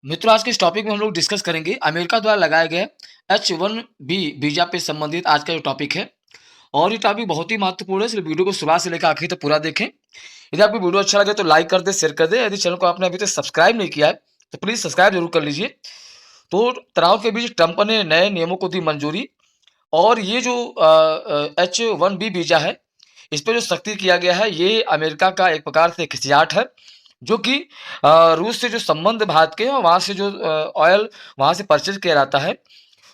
मित्रों, आज के इस टॉपिक में हम लोग डिस्कस करेंगे अमेरिका द्वारा लगाए गए H1B वीज़ा पे संबंधित आज का जो टॉपिक है। और ये टॉपिक बहुत ही महत्वपूर्ण है, इसलिए वीडियो को शुरुआत से लेकर आखिर तक पूरा देखें। यदि आपको वीडियो अच्छा लगे तो लाइक कर दें, शेयर कर दें। यदि चैनल को आपने अभी तक सब्सक्राइब नहीं किया है तो प्लीज़ सब्सक्राइब जरूर कर लीजिए। तो तनाव के बीच ट्रंप ने नए नियमों को दी मंजूरी। और ये जो H1B वीज़ा है, इस पे जो सख्ती किया गया है, ये अमेरिका का एक प्रकार से खिसियाट है, जो कि रूस से जो संबंध भारत के हैं और वहाँ से जो ऑयल वहाँ से परचेज़ किया जाता है,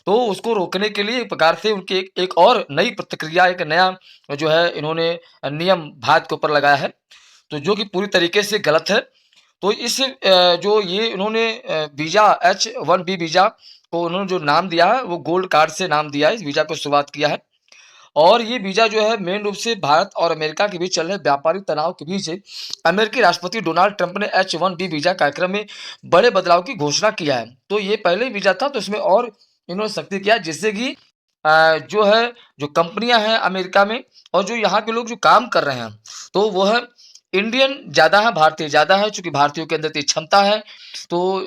तो उसको रोकने के लिए एक प्रकार से उनकी एक और नई प्रतिक्रिया, एक नया जो है इन्होंने नियम भारत के ऊपर लगाया है, तो जो कि पूरी तरीके से गलत है। तो इस जो ये इन्होंने वीज़ा H1B वीज़ा को उन्होंने जो नाम दिया है, वो गोल्ड कार्ड से नाम दिया है, इस वीज़ा को शुरुआत किया है। और ये वीज़ा जो है मेन रूप से भारत और अमेरिका के बीच चल रहे व्यापारिक तनाव के बीच अमेरिकी राष्ट्रपति डोनाल्ड ट्रंप ने H1B वीज़ा कार्यक्रम में बड़े बदलाव की घोषणा किया है। तो ये पहले ही वीज़ा था, तो इसमें और इन्होंने सख्ती किया जिससे कि जो है जो कंपनियां हैं अमेरिका में और जो यहाँ के लोग जो काम कर रहे हैं, तो वो है इंडियन ज़्यादा है, भारतीय ज़्यादा है, चूँकि भारतीयों के अंदर इतनी क्षमता है। तो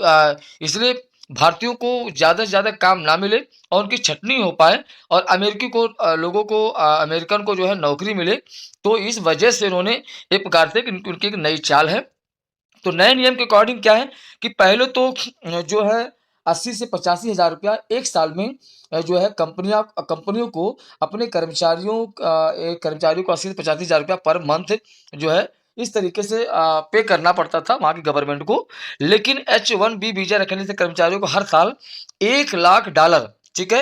इसलिए भारतीयों को ज़्यादा से ज़्यादा काम ना मिले और उनकी छँटनी हो पाए और अमेरिकी को लोगों को अमेरिकन को जो है नौकरी मिले। तो इस वजह से इन्होंने एक प्रकार से उनकी एक नई चाल है। तो नए नियम के अकॉर्डिंग क्या है कि पहले तो जो है 80 से 85 हज़ार रुपया एक साल में जो है कंपनियों को अपने कर्मचारियों को 80 से 85 हज़ार रुपया पर मंथ जो है इस तरीके से पे करना पड़ता था वहाँ की गवर्नमेंट को। लेकिन H1B वीज़ा रखने से कर्मचारियों को हर साल $1,00,000, ठीक है?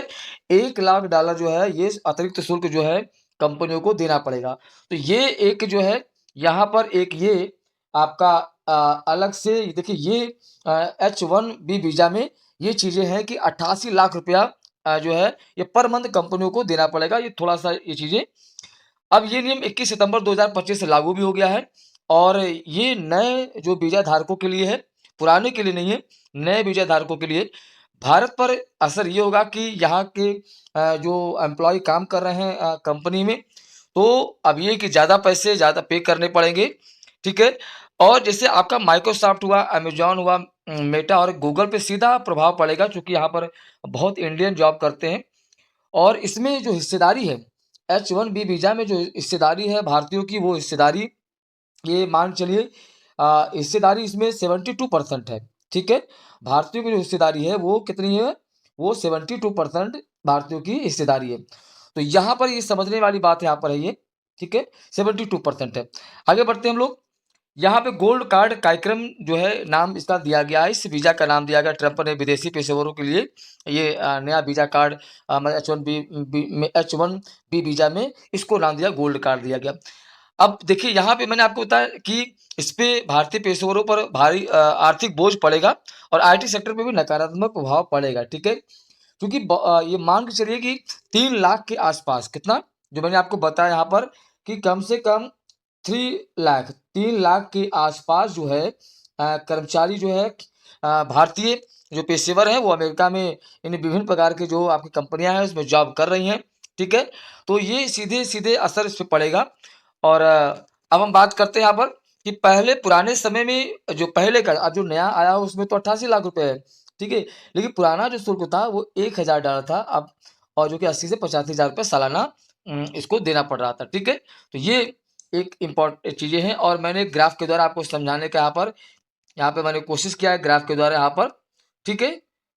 $1,00,000 जो है ये अतिरिक्त शुल्क जो है कंपनियों को देना पड़ेगा। तो ये एक जो है यहाँ पर एक ये आपका अलग से देखिए ये H1B वीज़ा में ये चीज़ें हैं कि 88 लाख रुपया जो है ये पर मंथ कंपनियों को देना पड़ेगा। ये थोड़ा-सा ये चीज़ें अब ये नियम 21 सितंबर 2025 से लागू भी हो गया है और ये नए जो वीज़ा धारकों के लिए है, पुराने के लिए नहीं है, नए वीज़ा धारकों के लिए। भारत पर असर ये होगा कि यहाँ के जो एम्प्लॉयी काम कर रहे हैं कंपनी में, तो अब ये कि ज़्यादा पैसे ज़्यादा पे करने पड़ेंगे, ठीक है? और जैसे आपका माइक्रोसॉफ्ट हुआ, अमेज़न हुआ, मेटा और गूगल पे सीधा प्रभाव पड़ेगा चूँकि यहाँ पर बहुत इंडियन जॉब करते हैं। और इसमें जो हिस्सेदारी है, H1B वीज़ा में जो हिस्सेदारी है भारतीयों की, वो हिस्सेदारी ये मान के चलिए हिस्सेदारी इसमें 72% है, ठीक है? भारतीयों की जो हिस्सेदारी है वो कितनी है? वो 72% भारतीयों की हिस्सेदारी है। तो यहाँ पर ये समझने वाली बात यहाँ पर है ये, ठीक है? 72% है। आगे बढ़ते हैं हम लोग। यहाँ पे गोल्ड कार्ड कार्यक्रम जो है नाम इसका दिया गया है, इस वीज़ा का नाम दिया गया ट्रंप ने विदेशी पेशेवरों के लिए ये नया वीज़ा कार्ड मतलब H1B वीज़ा में इसको नाम दिया गोल्ड कार्ड दिया गया। अब देखिए यहाँ पे मैंने आपको बताया कि इस पे भारतीय पेशेवरों पर भारी आर्थिक बोझ पड़ेगा और आईटी सेक्टर पे भी नकारात्मक प्रभाव पड़ेगा, ठीक है? क्योंकि ये मान के चलिए कि 3 लाख के आसपास कितना? जो मैंने आपको बताया यहाँ पर कि कम से कम 3 लाख के आसपास जो है कर्मचारी जो है भारतीय जो पेशेवर हैं वो अमेरिका में इन विभिन्न प्रकार के जो आपकी कंपनियां हैं उसमें जॉब कर रही हैं, ठीक है? तो ये सीधे-सीधे असर इस पे पड़ेगा। और अब हम बात करते हैं यहाँ पर कि पहले पुराने समय में जो पहले का अब जो नया आया उसमें तो 88 लाख रुपए है, ठीक है? लेकिन पुराना जो शुल्क था वो $1,000 था अब, और जो कि 80 से 85 हज़ार रुपए सालाना इसको देना पड़ रहा था, ठीक है? तो ये एक चीज़ें हैं और मैंने ग्राफ के द्वारा आपको समझाने का यहाँ पे मैंने कोशिश किया है ग्राफ के द्वारा यहाँ पर, ठीक है?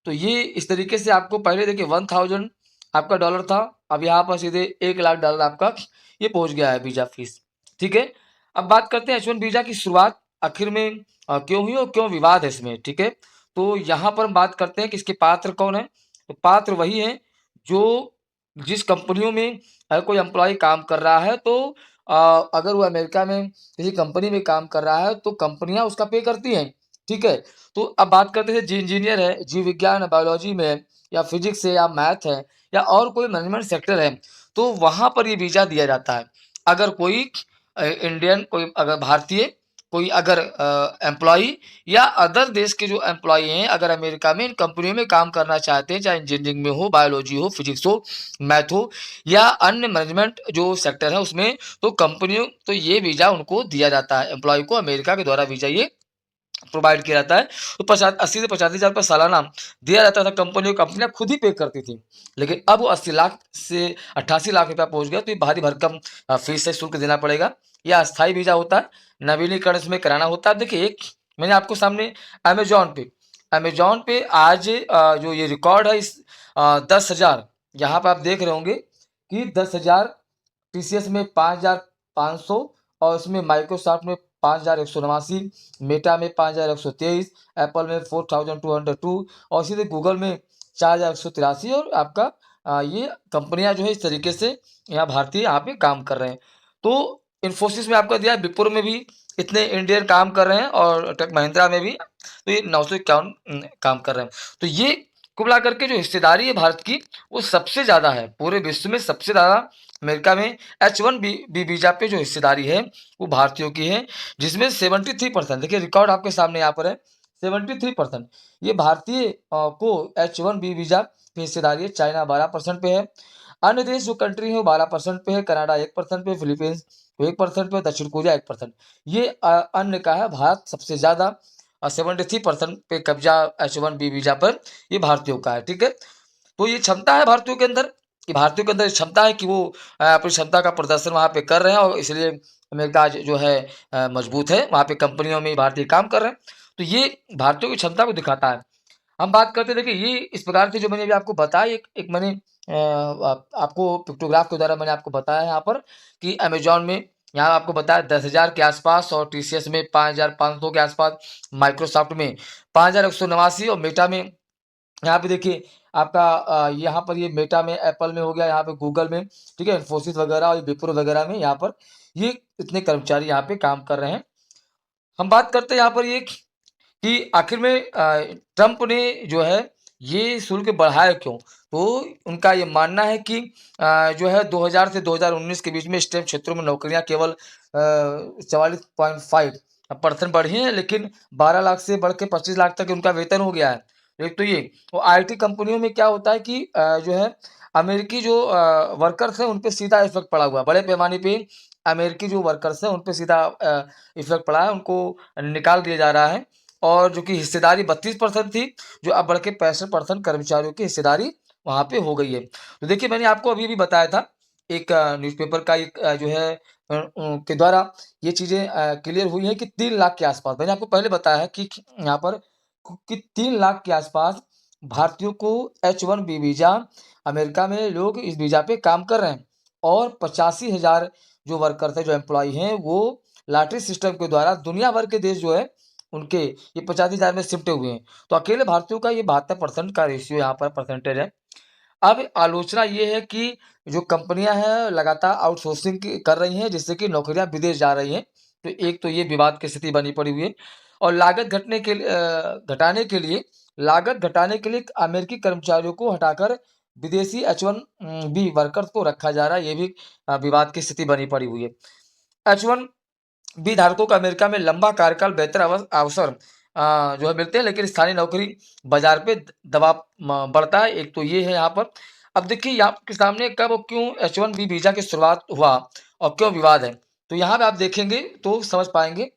तो ये इस तरीके से आपको पहले देखिए 1000 आपका डॉलर था, अब यहाँ पर सीधे $1,00,000 आपका ये पहुँच गया है वीज़ा फीस, ठीक है? अब बात करते हैं H1 वीज़ा की शुरुआत आखिर में क्यों हुई और क्यों विवाद है इसमें, ठीक है? तो यहाँ पर हम बात करते हैं कि इसके पात्र कौन हैं? तो पात्र वही हैं जो जिस कंपनियों में कोई एम्प्लॉयी काम कर रहा है, तो अगर वो अमेरिका में किसी कंपनी में काम कर रहा है तो कंपनियां उसका पे करती हैं, ठीक है? तो अब बात करते हैं जी इंजीनियर है, जीव विज्ञान है, बायोलॉजी में है या फिजिक्स है या मैथ है या और कोई मैनेजमेंट सेक्टर है, तो वहाँ पर ये वीज़ा दिया जाता है। अगर कोई इंडियन कोई अगर भारतीय कोई अगर एम्प्लॉयी या अदर देश के जो एम्प्लॉयी हैं अगर अमेरिका में इन कंपनियों में काम करना चाहते हैं, चाहे इंजीनियरिंग में हो, बायोलॉजी हो, फिजिक्स हो, मैथ हो या अन्य मैनेजमेंट जो सेक्टर है उसमें, तो कंपनियों तो ये वीज़ा उनको दिया जाता है, एम्प्लॉयी को अमेरिका के द्वारा वीज़ा ये प्रोवाइड किया जाता है। तो 80 से 85,000 सालाना दिया जाता था कंपनियों को, कंपनियाँ खुद ही पे करती थी। लेकिन अब वो 80 लाख से 88 लाख रुपया पहुँच गया, तो ये भारी भरकम फीस है, शुल्क देना पड़ेगा। ये अस्थायी वीज़ा होता है, नवीनीकरण इसमें कराना होता है। देखिए एक मैंने आपको सामने अमेज़न पे आज जो ये रिकॉर्ड है इस 10,000 यहाँ पे आप देख रहे होंगे कि 10,000 टीसीएस में 5,500 और इसमें माइक्रोसॉफ्ट में 5,189, मेटा में 5,123, एप्पल में 4,202 और सीधे गूगल में 4,183 और आपका ये कंपनियां जो है इस तरीके से यहाँ भारतीय यहाँ पे काम कर रहे हैं। तो इन्फोसिस में आपका दिया है, विप्रो में भी इतने इंडियन काम कर रहे हैं और टेक महिंद्रा में भी तो ये 951 काम कर रहे हैं। तो ये कुल मिलाकर के जो हिस्सेदारी है भारत की वो सबसे ज़्यादा है, पूरे विश्व में सबसे ज़्यादा अमेरिका में H1B वीज़ा पे जो हिस्सेदारी है वो भारतीयों की है, जिसमें 73% देखिए रिकॉर्ड आपके सामने यहाँ पर है 73% ये भारतीय को H1B वीज़ा पे हिस्सेदारी है। चाइना 12% पे है, अन्य देश जो कंट्री है वो 12% पे है, कनाडा 1% पे, फिलीपींस 1% पे, दक्षिण कोरिया 1%। ये अन्य का है, भारत सबसे ज़्यादा 73% पे कब्जा H1B वीज़ा पर ये भारतीयों का है, ठीक है। तो ये क्षमता है भारतीयों के अंदर, कि भारतीयों के अंदर क्षमता है कि वो अपनी क्षमता का प्रदर्शन वहाँ पे कर रहे हैं और इसलिए अमेरिका आज जो है मजबूत है, वहाँ पे कंपनियों में भारतीय काम कर रहे हैं। तो ये भारतीयों की क्षमता को दिखाता है। हम बात करते हैं, देखिए ये इस प्रकार से जो मैंने अभी आपको बताया, एक मैंने आपको पिक्टोग्राफ के द्वारा मैंने आपको बताया यहाँ पर कि अमेज़न में यहाँ आपको बताया 10,000 के आसपास और टीसीएस में 5,500 के आसपास, माइक्रोसॉफ्ट में 5,189 और मेटा में यहाँ पे देखिए आपका यहाँ पर ये मेटा में, एप्पल में हो गया, यहाँ पे गूगल में, ठीक है, इन्फोसिस वगैरह और विप्रो वगैरह में यहाँ पर ये इतने कर्मचारी यहाँ पे काम कर रहे हैं। हम बात करते हैं यहाँ पर ये कि आखिर में ट्रंप ने जो है ये शुल्क बढ़ाया क्यों? तो उनका ये मानना है कि जो है 2000 से 2019 के बीच में स्टेम क्षेत्रों में नौकरियां केवल 44.5% बढ़ी हैं, लेकिन 12 लाख से बढ़ के 25 लाख तक उनका वेतन हो गया है। एक तो ये, और आईटी कंपनियों में क्या होता है कि जो है अमेरिकी जो वर्कर्स हैं उन पे सीधा इफेक्ट पड़ा हुआ है। बड़े पैमाने पे अमेरिकी जो वर्कर्स हैं उन पे सीधा इफेक्ट पड़ा है, उनको निकाल दिया जा रहा है। और जो कि हिस्सेदारी 32% थी, जो अब बढ़ के 65% कर्मचारियों की हिस्सेदारी वहाँ पे हो गई है। तो देखिए मैंने आपको अभी बताया था, एक न्यूज़पेपर का एक जो है के द्वारा ये चीज़ें क्लियर हुई है कि 3 लाख के आसपास, मैंने आपको पहले बताया है कि यहाँ पर कि 3 लाख के आसपास भारतीयों को H1B वीज़ा, अमेरिका में लोग इस वीज़ा पे काम कर रहे हैं और 85,000 जो वर्कर्स हैं, जो एम्प्लॉयी हैं, वो लॉटरी सिस्टम के द्वारा दुनिया भर के देश जो है उनके ये 85,000 में शिफ्ट हुए हैं। तो अकेले भारतीयों का ये 72% का रेशियो यहाँ पर परसेंटेज है। अब आलोचना ये है कि जो कंपनियां हैं लगातार आउटसोर्सिंग कर रही हैं, जिससे कि नौकरियां विदेश जा रही हैं। तो एक तो ये विवाद की स्थिति बनी पड़ी हुई है और लागत घटाने के लिए अमेरिकी कर्मचारियों को हटाकर विदेशी H1B वर्कर्स को रखा जा रहा है, ये भी विवाद की स्थिति बनी पड़ी हुई है। H1B धारकों को अमेरिका में लंबा कार्यकाल, बेहतर अवसर जो है मिलते हैं, लेकिन स्थानीय नौकरी बाजार पे दबाव बढ़ता है। एक तो ये है यहाँ पर। अब देखिए आपके सामने कब और क्यों H1B वीजा की शुरुआत हुआ और क्यों विवाद है, तो यहाँ पे आप देखेंगे तो समझ पाएंगे।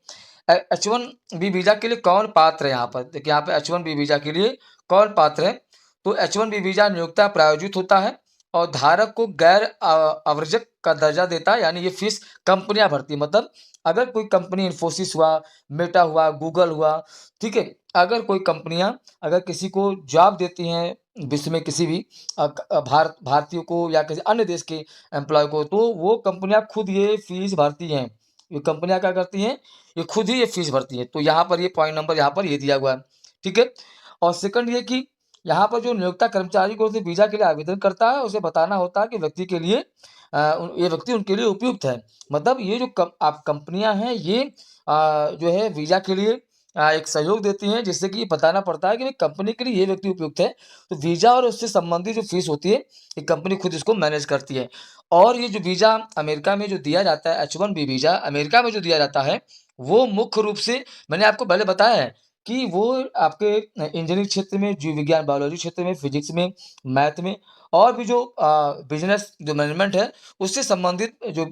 H1B वीजा के लिए कौन पात्र है यहाँ पर, देखिए यहाँ पे H1B वीजा के लिए कौन पात्र है। तो H1B वीजा नियोक्ता प्रायोजित होता है और धारक को गैर आवर्जक का दर्जा देता है, यानी ये फीस कंपनियां भरती है। मतलब अगर कोई कंपनी इन्फोसिस हुआ, मेटा हुआ, गूगल हुआ, ठीक है, अगर कोई कंपनियां अगर किसी को जॉब देती हैं विश्व में किसी भी भारतीयों को या किसी अन्य देश के एम्प्लॉय को, तो वो कंपनियां खुद ये फीस भरती हैं। ये कंपनियां क्या करती हैं, ये खुद ही ये फीस भरती हैं। तो यहाँ पर ये पॉइंट नंबर यहाँ पर ये दिया हुआ है, ठीक है। और सेकंड ये कि यहाँ पर जो नियोक्ता कर्मचारी को वीजा के लिए आवेदन करता है, उसे बताना होता है कि व्यक्ति के लिए ये व्यक्ति उनके लिए उपयुक्त है। मतलब ये जो आप कंपनियां हैं ये जो है वीजा के लिए एक सहयोग देती हैं, जिससे कि ये बताना पड़ता है कि कंपनी के लिए ये व्यक्ति उपयुक्त है। तो वीजा और उससे संबंधित जो फीस होती है ये कंपनी खुद इसको मैनेज करती है। और ये जो वीजा अमेरिका में जो दिया जाता है, H1B वीजा अमेरिका में जो दिया जाता है, वो मुख्य रूप से मैंने आपको पहले बताया है कि वो आपके इंजीनियरिंग क्षेत्र में, जीव विज्ञान बायोलॉजी क्षेत्र में, फिजिक्स में, मैथ में और भी जो बिजनेस जो मैनेजमेंट है उससे संबंधित जो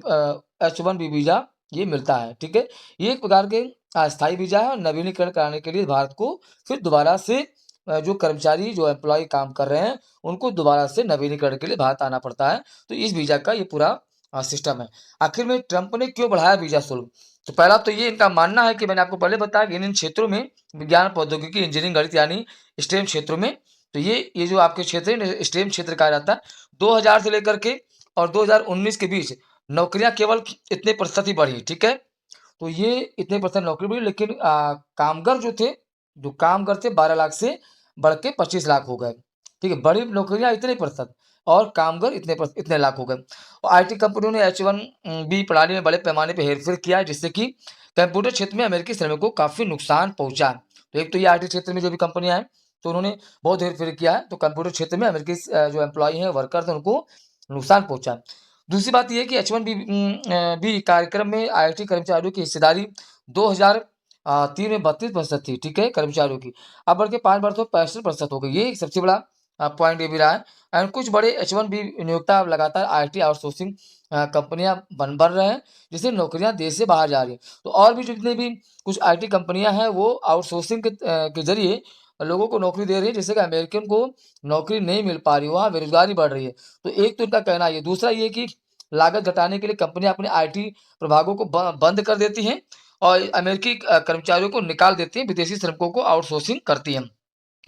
H1B वीजा ये मिलता है, ठीक है। ये एक प्रकार के अस्थायी वीज़ा है और नवीनीकरण कराने के लिए भारत को फिर दोबारा से जो कर्मचारी जो एम्प्लॉय काम कर रहे हैं, उनको दोबारा से नवीनीकरण के लिए भारत आना पड़ता है। तो इस वीज़ा का ये पूरा सिस्टम है। आखिर में ट्रंप ने क्यों बढ़ाया वीज़ा शुल्क? तो पहला तो ये इनका मानना है कि मैंने आपको पहले बताया कि इन क्षेत्रों में विज्ञान, प्रौद्योगिकी, इंजीनियरिंग, गणित यानी स्टेम क्षेत्रों में, तो ये जो आपके क्षेत्र है स्टेम क्षेत्र कहा जाता है। 2000 से लेकर के और 2019 के बीच नौकरियां केवल इतने प्रतिशत ही बढ़ी, ठीक है। तो ये इतने परसेंट नौकरी मिली, लेकिन कामगार जो थे, जो कामगार थे 12 लाख से बढ़ के 25 लाख हो गए। ठीक है, बड़ी नौकरियां इतने प्रतिशत और कामगार इतने लाख हो गए। और आईटी कंपनियों ने H1B प्रणाली में बड़े पैमाने पर हेरफेर किया है, जिससे कि कंप्यूटर क्षेत्र में अमेरिकी श्रमिकों को काफी नुकसान पहुंचा। तो एक तो ये आईटी क्षेत्र में जो भी कंपनियां हैं, तो उन्होंने बहुत हेरफेर किया है, तो कंप्यूटर क्षेत्र में अमेरिकी जो एम्प्लॉय हैं, वर्कर्स हैं, उनको नुकसान पहुंचा। दूसरी बात ये है कि H1B कार्यक्रम में आईटी कर्मचारियों की हिस्सेदारी 2003 में 32% थी, ठीक है, कर्मचारियों की। अब बढ़ के 5 वर्षों में 65% हो गई। ये एक सबसे बड़ा पॉइंट ये भी रहा है। एंड कुछ बड़े H1B नियोक्ता अब लगातार आईटी आउटसोर्सिंग कंपनियां बन रहे हैं, जिससे नौकरियां देश से बाहर जा रही हैं। तो और भी जितने भी कुछ आईटी कंपनियां हैं, वो आउटसोर्सिंग के जरिए लोगों को नौकरी दे रही है, जिससे कि अमेरिकन को नौकरी नहीं मिल पा रही, वहाँ बेरोजगारी बढ़ रही है। तो एक तो इनका कहना ये। दूसरा ये कि लागत घटाने के लिए कंपनियां अपने आईटी प्रभागों को बंद कर देती हैं और अमेरिकी कर्मचारियों को निकाल देती हैं, विदेशी श्रमिकों को आउटसोर्सिंग करती हैं।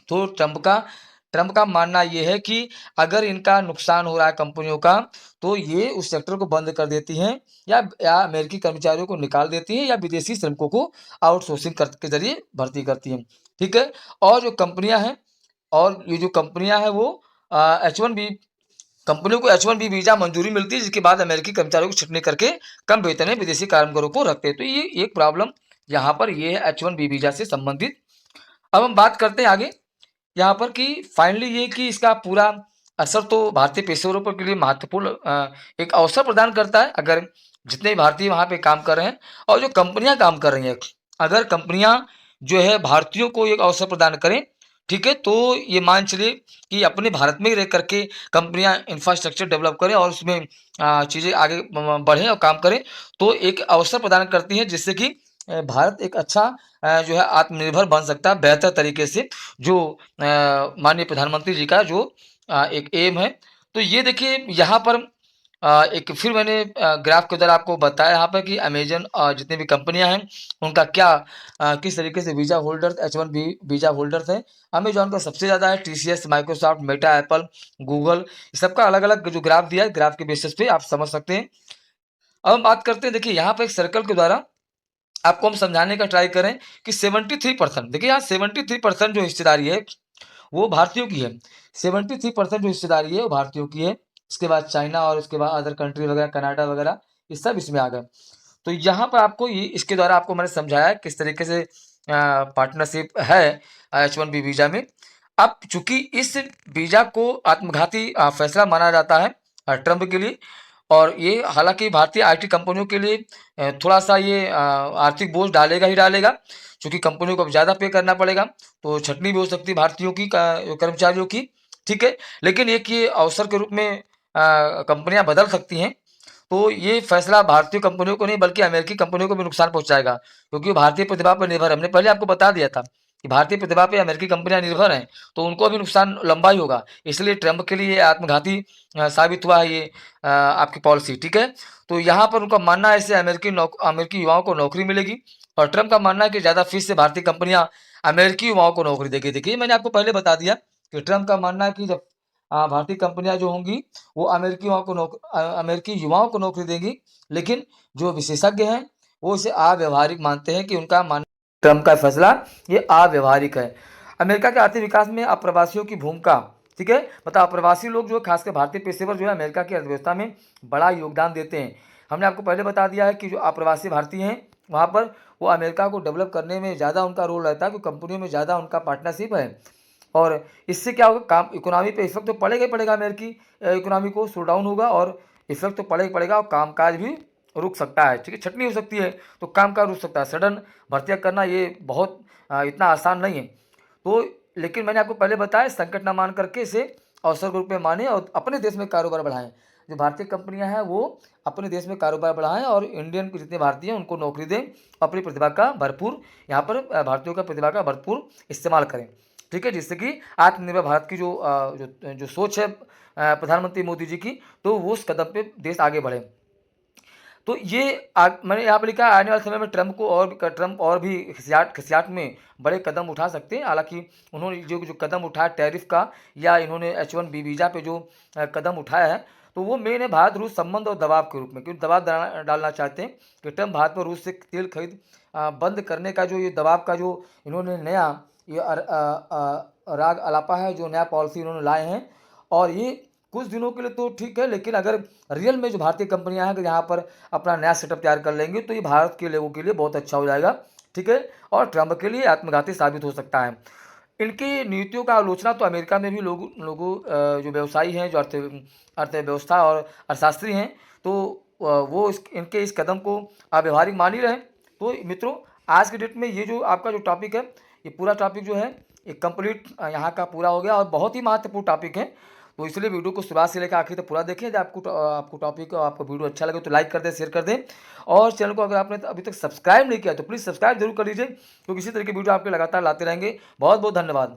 तो ट्रंप का मानना ये है कि अगर इनका नुकसान हो रहा है कंपनियों का, तो ये उस सेक्टर को बंद कर देती हैं, या अमेरिकी कर्मचारियों को निकाल देती हैं, या विदेशी श्रमिकों को आउटसोर्सिंग के जरिए भर्ती करती हैं, ठीक है। और जो कंपनियां हैं और ये जो कंपनियां हैं वो H1B कंपनियों को H1B वीजा मंजूरी मिलती है, जिसके बाद अमेरिकी कर्मचारियों को छटनी करके कम वेतन में विदेशी कामगारों को रखते हैं। तो ये एक प्रॉब्लम यहाँ पर ये है H1B वीजा से संबंधित। अब हम बात करते हैं आगे यहाँ पर कि फाइनली ये कि इसका पूरा असर तो भारतीय पेशेवरों पर के लिए महत्वपूर्ण एक अवसर प्रदान करता है, अगर जितने भारतीय वहाँ पे काम कर रहे हैं और जो कंपनियां काम कर रही हैं, अगर कंपनियां जो है भारतीयों को एक अवसर प्रदान करें, ठीक है, तो ये मान चलिए कि अपने भारत में ही रह करके कंपनियां इंफ्रास्ट्रक्चर डेवलप करें और उसमें चीज़ें आगे बढ़ें और काम करें, तो एक अवसर प्रदान करती हैं, जिससे कि भारत एक अच्छा जो है आत्मनिर्भर बन सकता है बेहतर तरीके से, जो माननीय प्रधानमंत्री जी का जो एक एम है। तो ये देखिए यहाँ पर एक फिर मैंने ग्राफ के द्वारा आपको बताया यहाँ पर कि अमेजन जितनी भी कंपनियां हैं, उनका क्या किस तरीके से visa holders H1B visa holders हैं। अमेजॉन का सबसे ज़्यादा है, TCS, Microsoft, Meta, Apple, Google, सबका अलग अलग जो ग्राफ दिया है, ग्राफ के बेसिस पे आप समझ सकते हैं। अब हम बात करते हैं, देखिए यहाँ पर एक सर्कल के द्वारा आपको हम समझाने का ट्राई करें कि 73%, देखिए यहाँ 73% जो हिस्सेदारी है वो भारतीयों की है। 73% जो हिस्सेदारी है वो भारतीयों की है। इसके बाद चाइना और उसके बाद अदर कंट्री वगैरह, कनाडा वगैरह, ये सब इसमें आ गए। तो यहाँ पर आपको ये इसके द्वारा आपको मैंने समझाया किस तरीके से पार्टनरशिप है H1B वीजा में। अब चूंकि इस वीजा को आत्मघाती फैसला माना जाता है ट्रंप के लिए, और ये हालांकि भारतीय आईटी कंपनियों के लिए थोड़ा सा ये आर्थिक बोझ डालेगा ही डालेगा, क्योंकि कंपनियों को अब ज़्यादा पे करना पड़ेगा, तो छटनी भी हो सकती है भारतीयों की कर्मचारियों की, ठीक है। लेकिन एक ये अवसर के रूप में कंपनियां बदल सकती हैं। तो ये फैसला भारतीय कंपनियों को नहीं बल्कि अमेरिकी कंपनियों को भी नुकसान पहुंचाएगा, क्योंकि भारतीय प्रतिभा पर निर्भर है। हमने पहले आपको बता दिया था कि भारतीय प्रतिभा पे अमेरिकी कंपनियां निर्भर हैं, तो उनको भी नुकसान लंबा ही होगा। इसलिए ट्रंप के लिए आत्मघाती साबित हुआ है ये आपकी पॉलिसी, ठीक है। तो यहाँ पर उनका मानना है इससे अमेरिकी युवाओं को नौकरी मिलेगी, और ट्रंप का मानना है कि ज़्यादा फीस से भारतीय कंपनियां अमेरिकी युवाओं को नौकरी देगी। देखिए मैंने आपको पहले बता दिया कि ट्रंप का मानना है कि जब भारतीय कंपनियां जो होंगी वो अमेरिकी युवाओं को नौकरी देंगी, लेकिन जो विशेषज्ञ हैं वो इसे अव्यवहारिक मानते हैं, कि उनका मान ट्रंप का फैसला ये अव्यवहारिक है। अमेरिका के आर्थिक विकास में अप्रवासियों की भूमिका, ठीक है, मतलब अप्रवासी लोग जो है खासकर भारतीय पेशेवर जो है अमेरिका की अर्थव्यवस्था में बड़ा योगदान देते हैं। हमने आपको पहले बता दिया है कि जो अप्रवासी भारतीय हैं वहाँ पर वो अमेरिका को डेवलप करने में ज़्यादा उनका रोल रहता है, क्योंकि कंपनियों में ज़्यादा उनका पार्टनरशिप है। और इससे क्या होगा, काम इकोनॉमी पे इफेक्ट तो पड़ेगा ही पड़ेगा, अमेरिकी इकोनॉमी को स्लो डाउन होगा और इफेक्ट तो पड़ेगा ही पड़ेगा, और कामकाज भी रुक सकता है, ठीक है, छटनी हो सकती है, तो कामकाज रुक सकता है। सडन भर्तियाँ करना ये बहुत इतना आसान नहीं है। तो लेकिन मैंने आपको पहले बताया संकट न मान करके इसे अवसर के रूप में माने और अपने देश में कारोबार बढ़ाएं। जो भारतीय कंपनियां हैं वो अपने देश में कारोबार बढ़ाएं और इंडियन जितने भारतीय हैं उनको नौकरी दें, अपनी प्रतिभा का भरपूर यहाँ पर भारतीयों का प्रतिभा का भरपूर इस्तेमाल करें। ठीक है, जिससे कि आत्मनिर्भर भारत की जो सोच है प्रधानमंत्री मोदी जी की, तो वो उस कदम पे देश आगे बढ़े। तो ये मैंने यहाँ पे लिखा है आने वाले समय में ट्रंप और भी खिसियाट में बड़े कदम उठा सकते हैं। हालांकि उन्होंने जो कदम उठाया टैरिफ का या इन्होंने H1B वीज़ा पे जो कदम उठाया है, तो वो मेन है भारत रूस संबंध और दबाव के रूप में, क्योंकि दबाव डालना चाहते हैं कि ट्रंप भारत पर रूस से तेल खरीद बंद करने का जो ये दबाव का जो इन्होंने नया ये राग अलापा है, जो नया पॉलिसी इन्होंने लाए हैं। और ये कुछ दिनों के लिए तो ठीक है, लेकिन अगर रियल में जो भारतीय कंपनियां हैं अगर यहाँ पर अपना नया सेटअप तैयार कर लेंगे तो ये भारत के लोगों के लिए बहुत अच्छा हो जाएगा। ठीक है, और ट्रंप के लिए आत्मघाती साबित हो सकता है। इनकी नीतियों का आलोचना तो अमेरिका में भी लोगों जो व्यवसायी हैं, जो अर्थव्यवस्था और अर्थशास्त्री हैं, तो वो इनके इस कदम को व्यवहारिक मान ही रहे। तो मित्रों, आज के डेट में ये जो आपका जो टॉपिक है, ये पूरा टॉपिक जो है ये कंप्लीट यहाँ का पूरा हो गया और बहुत ही महत्वपूर्ण टॉपिक है। तो इसलिए वीडियो को शुरुआत से लेकर आखिर तक पूरा देखें। यदि आपको टॉपिक आपको वीडियो अच्छा लगे तो लाइक कर दें, शेयर कर दें, और चैनल को अगर आपने अभी तक सब्सक्राइब नहीं किया तो प्लीज़ सब्सक्राइब जरूर कर लीजिए, क्योंकि इसी तरह की वीडियो आपके लगातार लाते रहेंगे। बहुत बहुत धन्यवाद।